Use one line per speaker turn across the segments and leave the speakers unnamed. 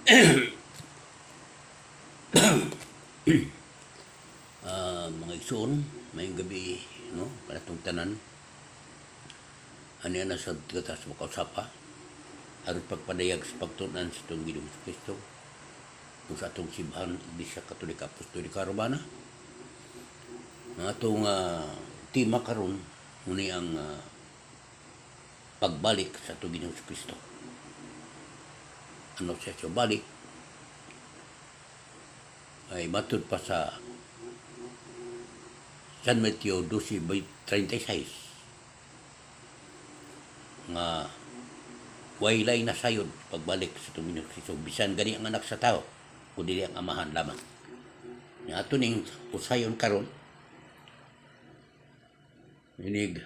Mga igsoon, may gabi, no? Panatong tanan. Ano yan na sa gatas mo kausapa? Aron pagpadayag sa pagtunan sa itong Ginoong Kristo. Kung sa atong simbahan, Iglesia Katolika Apostolika Romana. Ang atong tema karon muni ang pagbalik sa itong Ginoong Kristo. Ano siya siya balik? Ay matud pa sa San Mateo 12:36 nga waylay na sayod pagbalik sa Ginoo Kristo bisan gani ang anak sa tao kundi ang amahan lamang. Nga ato ning usayon karon inig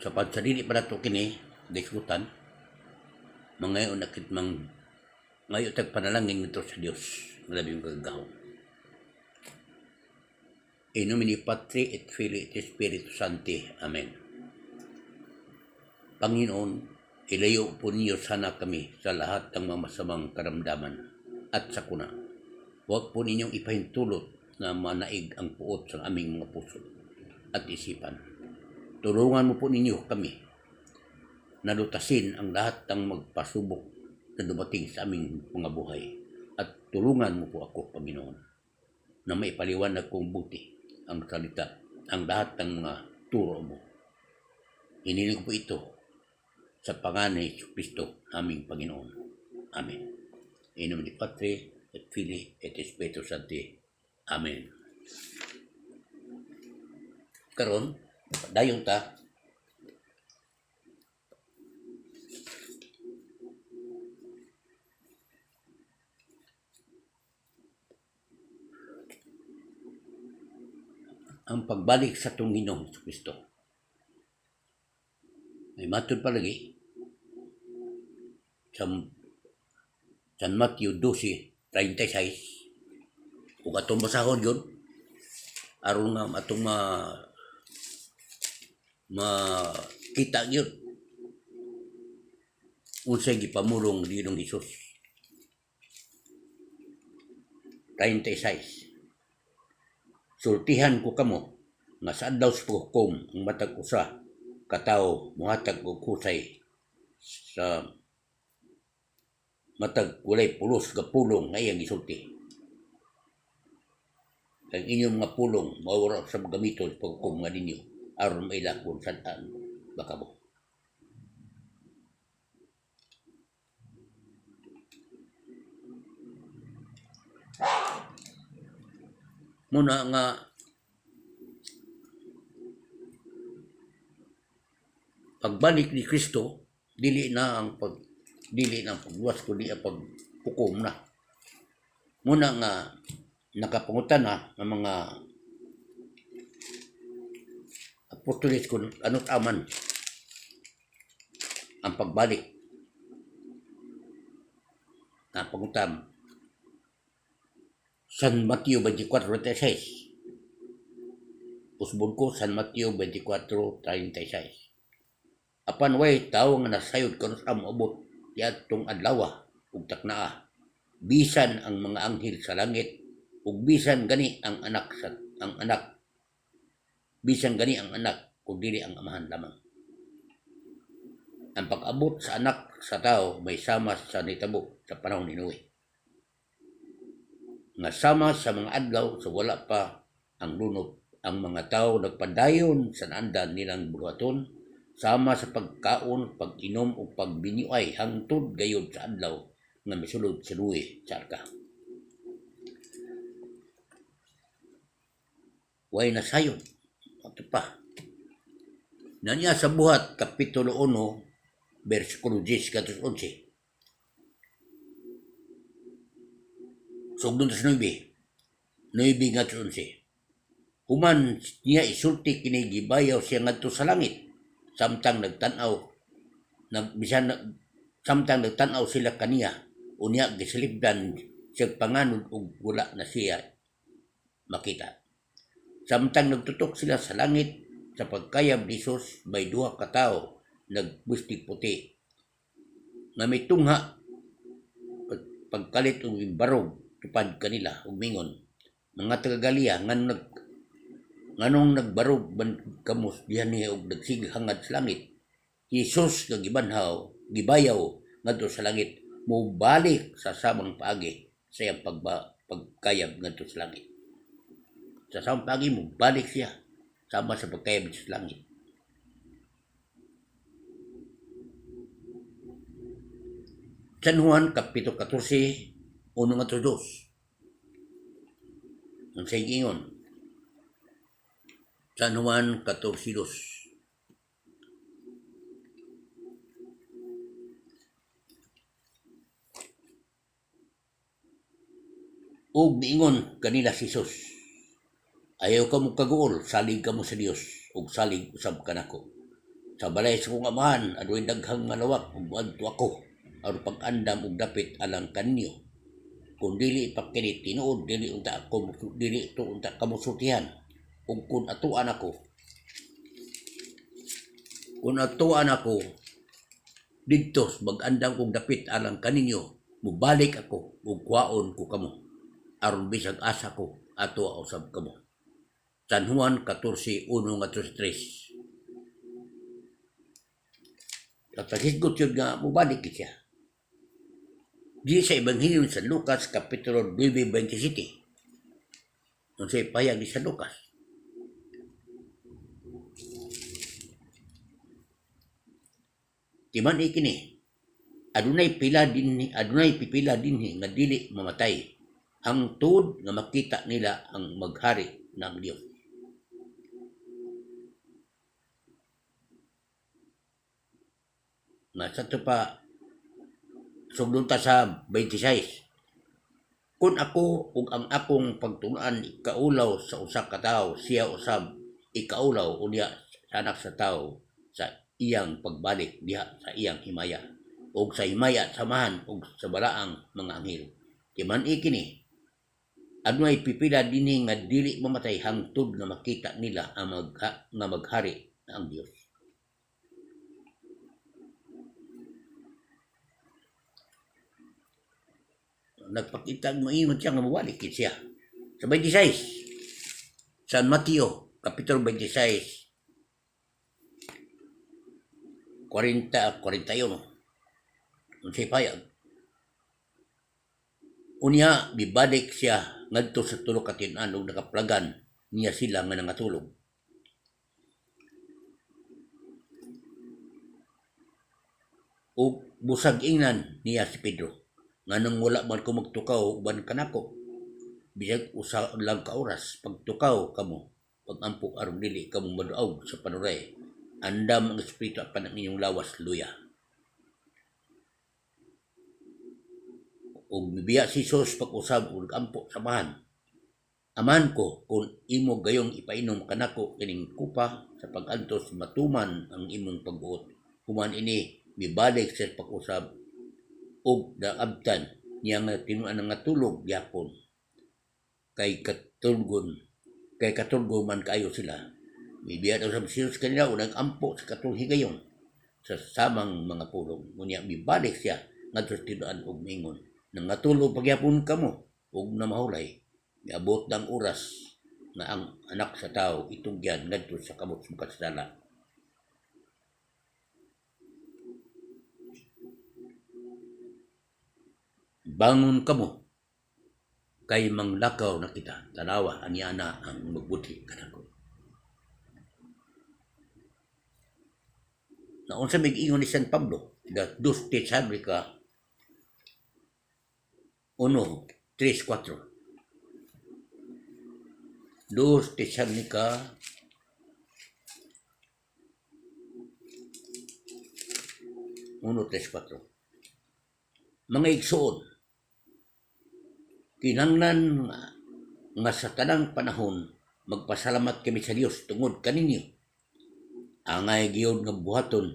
sa pagsadili pa nato kini diskutan mangayon nakit ngayo tag panalangin nito sa Dios labing kagahom. In nomine Patri et Filii et Spiritus Sancti. Amen. Panginoon, ilayo po ninyo sana kami sa lahat ng mga masamang karamdaman at sakuna. Huwag po ninyong ipahintulot na manaig ang puot sa aming mga puso at isipan. Tulungan mo po ninyo kami na lutasin ang lahat ng magpasubok na dumating sa aming mga buhay. At tulungan mo po ako, Panginoon, na maipaliwanag kong buti ang salita, ang lahat ng mga turo mo. Hiniling ko po ito sa pangalan ni Kristo, aming Panginoon. Amen. In nomine Patri et Filii et Spiritus Sancti. Amen. Karon, dayon ta ang pagbalik sa itong Ginoong Kristo. May matud palagi sa San Mateo 12:36 kung atong basahon yun aron nga atong makita yun unsay gipamulong ni Ginoong Hesus. 36 Sultihan ko kamo nga sa adlaw sa paghukom ang matag usa ka tawo mohatag og husay sa matag walay pulos ka pulong nga iyang gisulti. Ang inyong mga pulong mawara sa gamiton sa paghukom nga ninyo aron mailakon sad-an bakabo. Muna nga pagbalik ni Kristo dili na ang pagluwas kundi ang paghukom na. Muna nga nakapangutan na ang mga apostoles kung ano't aman ang pagbalik. Napangutan San Mateo 24:36. Usbon ko San Mateo 24:36. Apan way tawo nga nasayod kanos amabot yadtong adlaw ug taknaa. Bisan ang mga anghel sa langit ug bisan gani ang anak ug dili ang amahan lamang. Ang pag-abot sa anak sa tao may sama sa nitabo sa panahon ni Noe. Nga sama sa mga adlaw sa wala pa ang lunod, ang mga tao nagpadayon sa naandan nilang buhaton sama sa pagkaon, pag-inom o pagbiniuay hangtod gayud sa adlaw nga misulod sa Noe sa arka. Way nasayon ato pa. Nanya sa buhat kapitulo 1 bersikulo 10-11. Sugdon sa 9:11. Human niya isulti kini gibayaw siya ngadto sa langit samtang nagtan-aw sila kaniya unya gisilibdan siya panganod ug wala na siya makita. Samtang nagtutok sila sa langit sa pagkayab ni Jesus may duha ka tawo nagbustig puti nga may tungha pagkalit og barog tupad kanila ug mingon, mga taga-Galiya nganong nagbarog ban kamo dihan niya og nagsig hangad sa langit. Jesus nga gibayaw ngadto sa langit, mobalik sa samang paagi sa iyang pagkayab ngadto sa langit. Sa samang paagi mo balik siya sama sa pagkayab sa langit. San Juan kapitulo 14 unong at 2. Ang sa ingon, San Juan 14:2. Ug niingon kanila si Jesus, ayaw ka mo kaguol, salig ka mo sa Dios, ug salig usab ka nako. Sa balay sa kong amahan, adoy daghang malawak, ug adto ako, aron pag-andam ug dapit alang kanyo. Kung dili ipakkinit tinuod, dili unta kamusutihan, ug kung atuan ako, didto mag-andam ug dapit alang kaninyo, mubalik ako ug kuhaon ko kamo, aron bisag asa ko ato usab kamo. San Juan 14:1-3. Kapaghisgot yun nga, mubalik siya. Di sa Ebanghelyo sa Lucas kapitulo 9:27. Nung sa ipayag ni sa Lucas. Timan ikini, adunay pipila dinhi nga dili mamatay, hangtod nga makita nila ang maghari ng Dios. Nasa ito pa, sugdon ta sa 26. Kung ako ug ang akong pagtunan ikaulaw sa usa ka tawo, siya usab ikaulaw unya sa anak sa tawo sa iyang pagbalik diha sa iyang himaya, ug sa himaya samahan ug sa balaang mga anghel. Timan ikini, adunay pipila dinhi nga dili mamatay hangtod nga makita nila ang maghari ang Dios. Nagpakita mo ingon siya nga mawalik siya. Sa 26, San Mateo, kapitulo 26, 40-41. Ang sipayag. Unya, bibalik siya ngadto sa tulo ka tin-an ug nakaplagan niya sila nga nangatulog. Ug busag ingnan niya si Pedro, nganong wala man ko magtukaw uban kanako. Bisag usa lang ka oras pagtukaw kamo, pagampo aron dili kamo maduaw sa panuray. Andam ang espiritu apan ang inyong lawas luya. Ug bibiya si Jesus pag-usab ug ampo samahan. Aman ko kung imo gayong ipainom kanako kining kupa sa pag-antos matuman ang imong pagbuot. Human ini mibalik sa pag-usab ug naabtan niya nga tinuan nga tulog gyapon. Kay katulgon man kayo sila. Bibiya daw sa Jesus kanila o nag-ampo sa katong higayon sa samang mga pulong. Ngunit mibalik siya ngadto sa tinuan ug mingon, nangatulog pagyapon kamo ug namahulay. Miabot ng oras na ang anak sa tao itugyan ngadto sa kamot sa kasala. Bangon kamo, kay manglakaw na kita, tanawa, anyana ang magbuti kanako. Naon sa mig-ingon ni San Pablo, the 2 Tesalonica 1:3-4. 2 Tesalonica 1:3-4. Mga igsoon, kinahanglan nga sa tanang panahon magpasalamat kami sa Dios tungod kaninyo. Angay giyod nga buhaton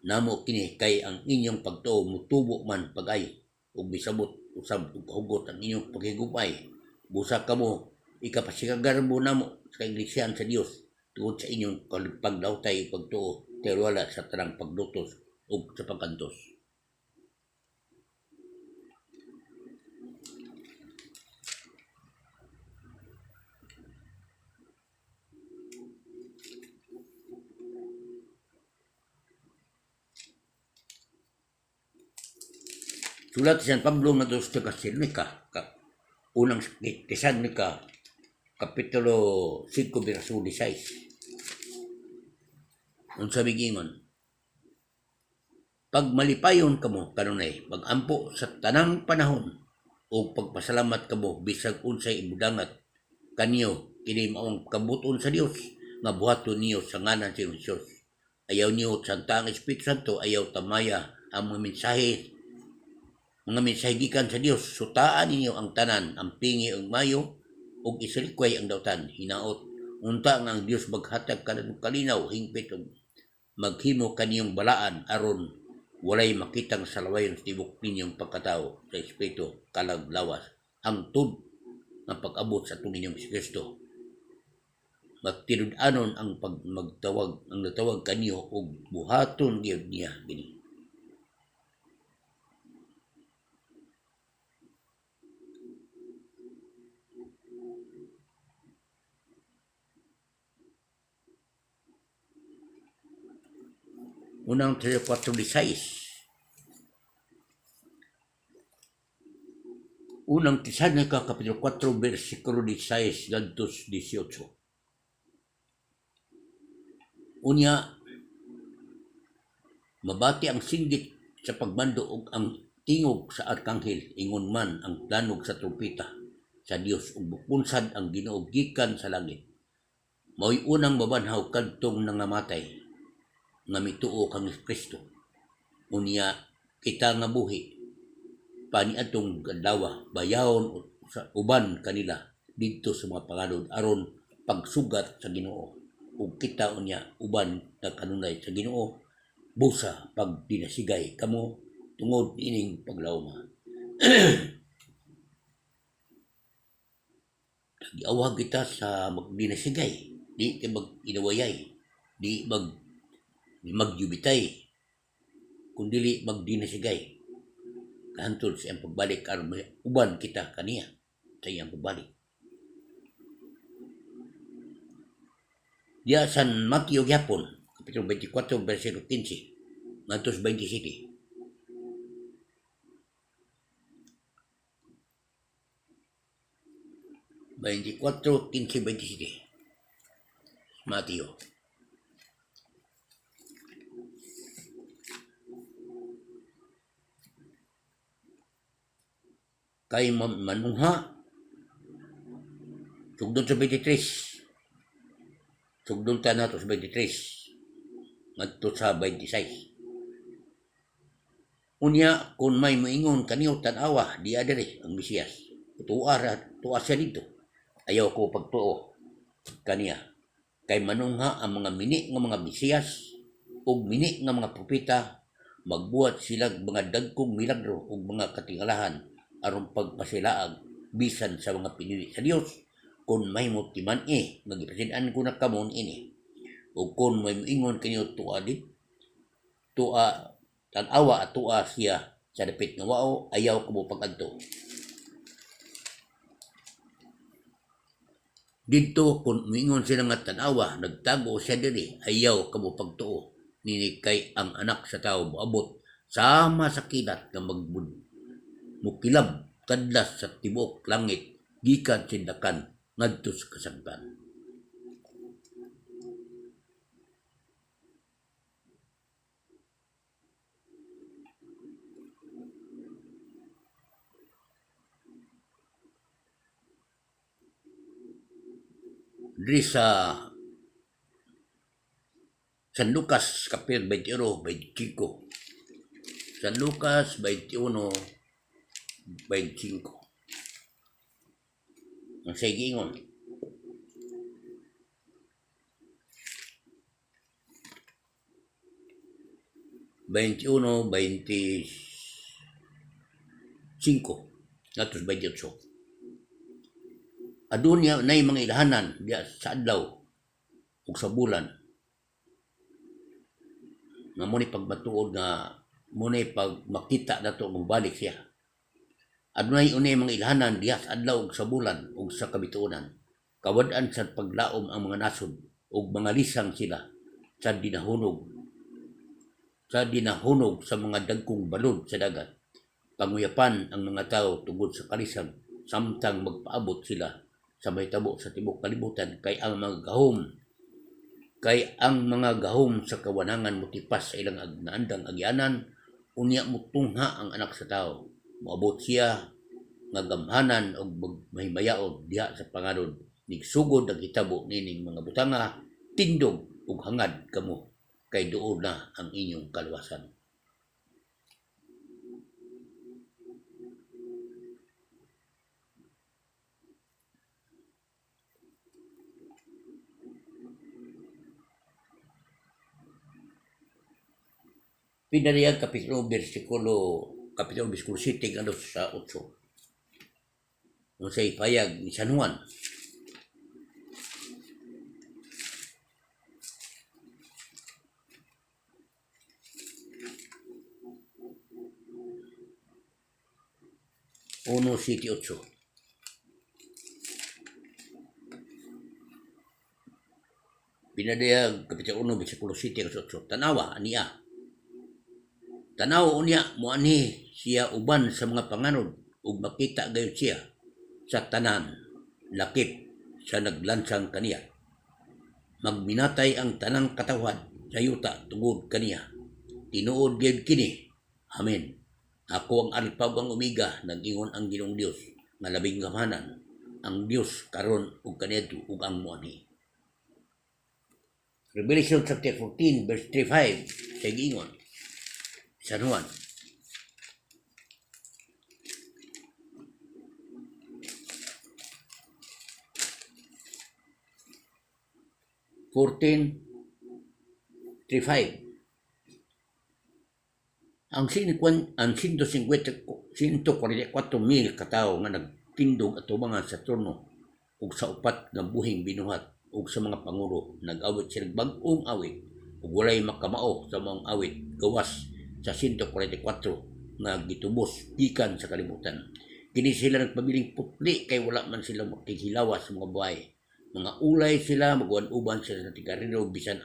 namo kini kay ang inyong pagtuo mutubo man pag-ay ug bisabot usab ug kahugot ang inyong paghigupay. Busa kamo ikapasikagarbo namo sa iglesia sa Dios tungod sa inyong pagdautay pagtuo terwala sa tanang pagdutos ug sa pagkantos. Sulat San Pablo nga dos Tesalonica, unang Tesalonica, Kapitulo 5, verso 16. Ang sabi gingon, pag malipayon kamo kanunay, pag-ampo sa tanang panahon, o pagpasalamat kamo bisag unsay ibudangat kanyo, kini maong kabuton sa Dios, nga buhaton niyo sa ngalan sa Hesus. Ayaw niyo Santa ang Espiritu Santo, ayaw tamaya ang mga mensahe gikan sa Dios. Sutaan ninyo ang tanan, ang pingi ang mayo, ug isalikway ang dawtan, hinaot. Unta nga ang Dios maghatag kanang kalinaw, hingpit ug maghimo kaniyong balaan aron walay makitang salawayon sa tibok ninyong pagkatao sa Espiritu kalaglawas, hangtod ng pag-abot sa Ninyong si Kristo. Magtinud-anon ang natawag kaniyo og buhaton gyud niya gini. Unang 4:16. Unang Tesalonica Kapitulo 4, versikulo 16 ngadto 18. Unya, mabati ang singgit sa pagmando ug ang tingog sa arkanghel, ingon man ang danog sa trumpeta sa Dios, ug bupunsad ang Ginoo gikan sa langit. Mao'y unang mabanhaw kadtong nangamatay nga mituo kang Kristo. Unya, kita nga buhi paniadtong adlaw bayawon sa uban kanila didto sa mga panganod aron pagsugat sa Ginoo, ug kita unya uban na kanunay sa Ginoo busa pag dinasigay kamo tungod ining paglawma. Giawag kita sa magdinasigay, di kay mag-inawayay, di magyubitay, kundili magdinasigay. Kahantod sa iyang pagbalik aron uban kita kaniya sa iyang pagbalik. Diya San Mateo gyapon, Kapitulo 24, versikulo 15 ngadto 27. 24, 15, 27. Mateo. Kay manungha, sugdon sa 23. Sugdon ta nato sa 23. Ngadto sa 26. Unya, kung may moingon kaniyo tanawa, di adere ang Mesiyas. Tuwa siya dito. Ayaw ko pagtuo kaniya. Kay manungha ang mga mini nga mga Mesiyas ug mini nga mga propeta, magbuhat sila mga dagkong milagro ug mga katingalahan aron pagpasilaag bisan sa mga pinili sa Dios. Kung may motiman nga gipresidan ko na kamon ini, ug kung may moingon kaniyo tuwa tanawa at tuwa siya sa dapit nga wao, ayaw ko mo pag-adto. Dito kung moingon sila nga tanawa, nagtago siya diri, ayaw ka mo pagtuo. Nini kay ang anak sa tao moabot sama sa kilat nga mukilab kadlas sa tibok langit gikan sindakan ngadto sa kasangpan. Diri sa San Lucas Kapitulo 21, 25. San Lucas 21, 25. Ang sigingon, (21, 25 natos 28). Adunya nay mga ilahanan diya sa adlaw ug sa bulan nga muni pagmatuod nga muni pag makita nato magbalik siya. Adunay unay mga ilahanan diya sa adlaw ug sa bulan ug sa kabituonan. Kawad-an sa paglaom ang mga nasod ug mga lisang sila sa dinahunog sa mga dagkong balod sa dagat. panguyapan ang mga tao tungod sa kalisag samtang magpaabot sila sa mahitabo sa tibok kalibutan kay ang mga gahom sa kawanangan motipas sa ilang naandang agyanan unya mutungha ang anak sa tao moabot siya nga gamhanan og mahimayaon diha sa panganod nigsugod ang hitabo nining mga butanga tindog ug hangad kamo kay duol na ang inyong kaluwasan. Pinariyag kapitulo 7 ano sa 8. Unsay payag ni San Juan. Uno City 8. Pinadayag kapitulo 1 bersikulo 7 hanggang 8. Tanawa aniya. Tanaw unya moani siya uban sa mga panganod ug makita gayud siya sa tanan lakip sa naglansang kaniya. Magminatay ang tanang katawhan sa yuta tungod kaniya. Tinuod gyud kini. Amen. Ako ang Alpha ug ang Omega, nag-ingon ang Ginoong Dios nga labing gamhanan, ang Dios karon ug kaniadto ug ang moani. Revelation chapter 14 verse 3-5 sa giingon San Juan. Ang 144,000 katao nga nagtindog atubangan sa trono ug sa upat nga buhing binuhat ug sa mga pangulo nag-awit sila bag-ong awit ug walay makamao sa mga awit gawas sa 144 nga gitubos gikan sa kalibutan. Kini sila nagpabiling putli kay wala man sila makihilawas sa mga buhay. Mga ulay sila, maguan-uban sila sa tigarino bisan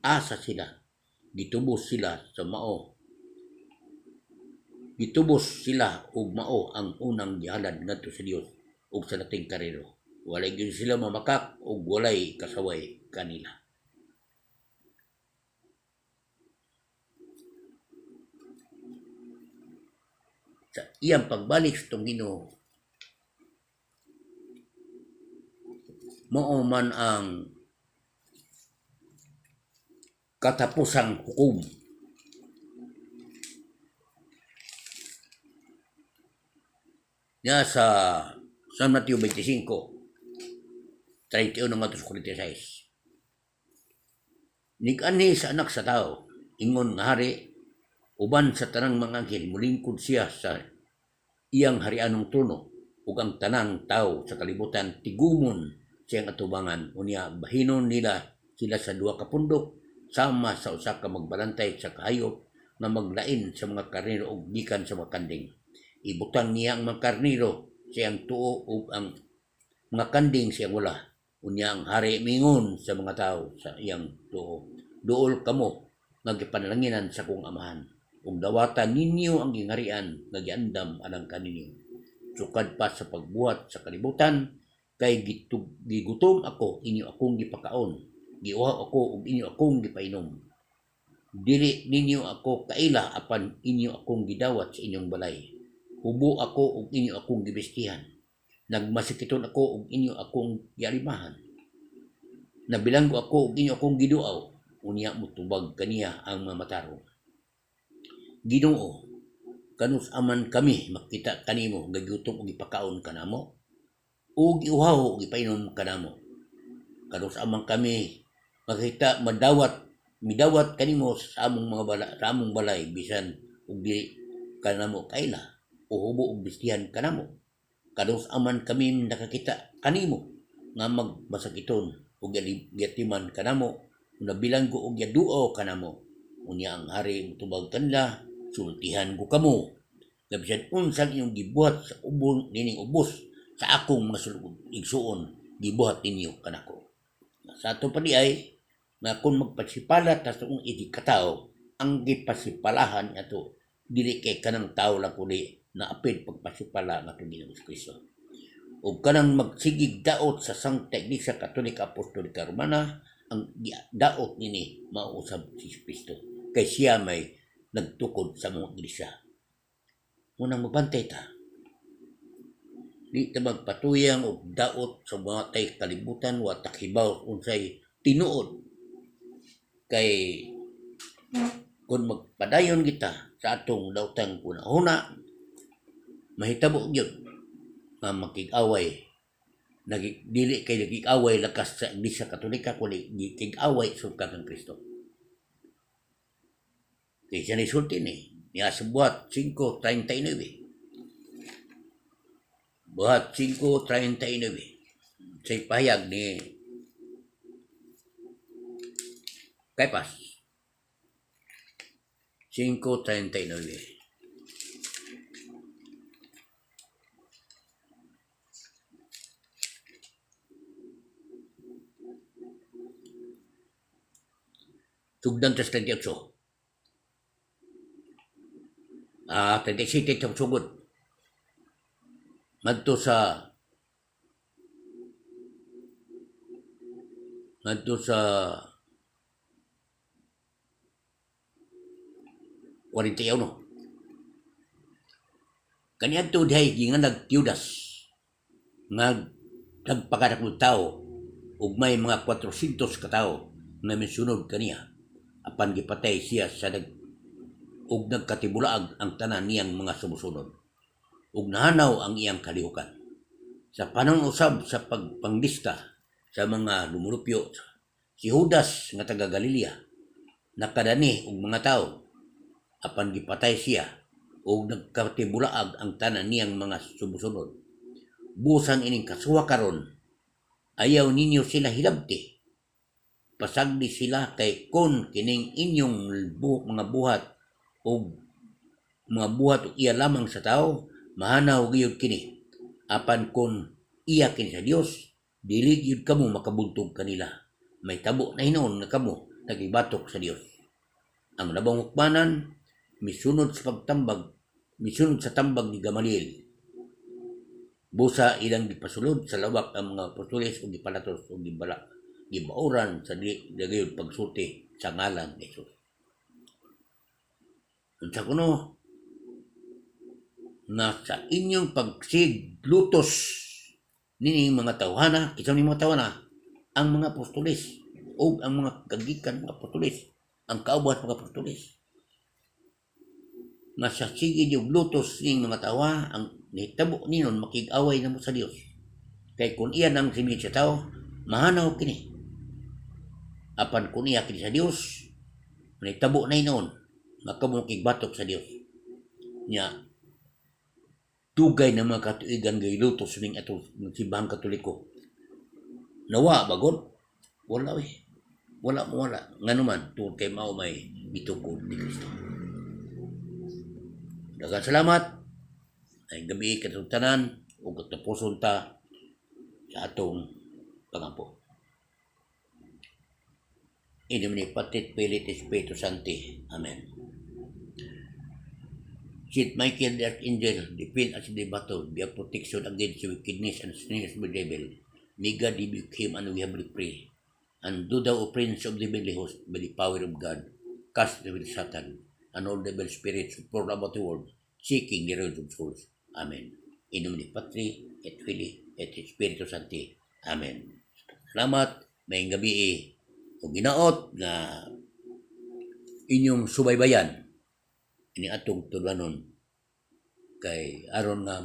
asa sila. Gitubos sila sa mao. Gitubos sila ug mao ang unang gihalad ngadto sa Dios ug sa lating karero. Walay gyud sila mamakak ug walay kasaway kanila. Sa iyang pagbalik sa itong Ginoo, mao man ang katapusang hukom. Niya sa San Mateo 25, 31 hanggang 46. Nig-ani sa anak sa tao, ingon nga hari, uban sa tanang mga anghel, mulingkod siya sa iyang harianong trono, ug ang tanang tao sa kalibutan tigumon siyang atubangan, unya bahinon nila sila sa duha ka pundok, sama sa usa ka magbalantay sa kahayop na maglain sa mga karnero ug gikan sa mga kanding. Ibutang niya ang mga karnero siyang tuo ug ang mga kanding siyang wala. Unya ang hari mingon sa mga tao sa iyang tuo, duol kamo nga gipanlanginan sa kong amahan. Ug dawatan ninyo ang gingarian nga giandam alang kaninyo. Sukad pa sa pagbuhat sa kalibutan, kay gigutom ako, inyo akong gipakaon. Giuhaw ako ug inyo akong gipainom. Dili ninyo ako kaila apan inyo akong gidawat sa inyong balay. Hubo ako ug inyo akong gibestihan. Nagmasikiton ako ug inyo akong giarimahan. Nabilanggo ako ug inyo akong giduaw. Unya mutubag kaniya ang mga matarong. Ginoo, kanus aman kami makita kanimo gagutong ug ipakaon kanamo ug giuhaw ug ipainom kanamo. Kanus aman kami makita midawat kanimo sa among sa among balay bisan ug dili kanamo kaila o hubo ug bistihan kanamo. Kanus aman kami nakakita kanimo nga magmasakiton ug yatiman kanamo, nabilanggo ug yaduaw kanamo. Unya ang hari mutubag kanila, sultihan ko kamo. Labisan unsang inyong gibuhat sa ubon nining ubos sa akong mga igsuon, gibuhat ninyo kanako. Sa ato pa di ay na kung magpasipala ta sa kung iti katao, ang gipasipalahan ato dili kay kanang tao lang kundi naapid pagpasupala nga itong Ginoong Kristo. O kanang magsigig daot sa Sangta Iglesia Katolika Apostolika Romana, ang daot nini mausab si Kristo. Kay siya may nagtukod sa mga iglesia. Munang mabantay ta. Di ta magpatuyang o daot sa mga tay kalibutan wa takibaw unsay tinuod. Kay kung magpadayon kita sa atong daotang una-una, mahitabo gyud nga makig-away. Dili kay nagig-away lakas sa Iglesia Katolika kundi gikig-away sa kang Kristo. Kaya siya nisulti ni niya sa buhat 5:39. Buhat 5:39. Sa pahayag ni Kaypas. 5:39. Tugdan tas 38. 37 itong sugod. Ngadto sa 41. Kaniadto dihay gingan nagtiudas nagpagadak ng tao ug may mga 400 ka tao nga misunod kaniya apan gipatay siya sa ug nagkatibulaag ang tanan niyang mga sumusunod ug nahanaw ang iyang kalihukan sa panang-usab sa pagpanglista sa mga lumulupyo. Si Judas nga taga Galilea nakadani og mga tao apan gipatay siya ug nagkatibulaag ang tanan niyang mga sumusunod. Busan ining kasuwa karon ayaw ninyo sila hilabti. Pasagdi sila kay kun kining inyong mga buhat o mga buhat o iya lamang sa tao, mahanaw gayud kini. Apan kun iya kini sa Dios, dili gyud kamo makabuntog kanila. May tabo na hinon nga kamo nagibatok sa Dios. Ang labang hukmanan misunod sa tambag ni Gamaliel. Busa ilang gipasulod sa lawak ang mga apostoles ug gipalatos ug gibauran sa dagayod pagsulti sa ngalan ni Jesus. Unsa kuno na sa inyong pagsiglutos nini mga tawhana, isa ni mga tawhana, ang mga apostoles o ang mga kagikan mga apostoles, ang kauban mga apostoles. Nga sa sige yung lutos ning mga tawa, ang nitabo ninon makig-away na mo sa Dios. Kay kung iyan ang similid sa tao, mahanaw kini. Apan kung iya kini sa Dios, nitabo na inon, makamukig batok sa Dios. Nya, tugay na mga katuigan gay lutos ning atong simbahang Katoliko. Nawa bagon? Wala eh. Wala. Nga naman, tungkol kay mao may bitungkol ni Kristo. Daghang salamat. Ay gabi katong tanan ug katapuson ta sa atong pangampo. In the name of Patit, Pilit, Espiritu Santi. Amen. Saint Michael the Archangel, defend us in the battle, be a protection against the wickedness and snares of the devil. May God rebuke him, and we humbly pray. And do thou, O Prince of the heavenly host, by the power of God, cast away Satan and all devil spirits who prowl about the world, seeking the ruin of souls. Amen. In nomine Patri, et Filii, et Spiritus Sancti. Amen. Salamat, may gabi o ginaot na inyong subaybayan ini atong tulanon kay aron nga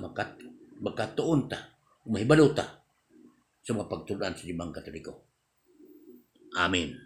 makatuon ta, mahibalo ta sa mga pagtulan sa Simbahang Katoliko. Amen.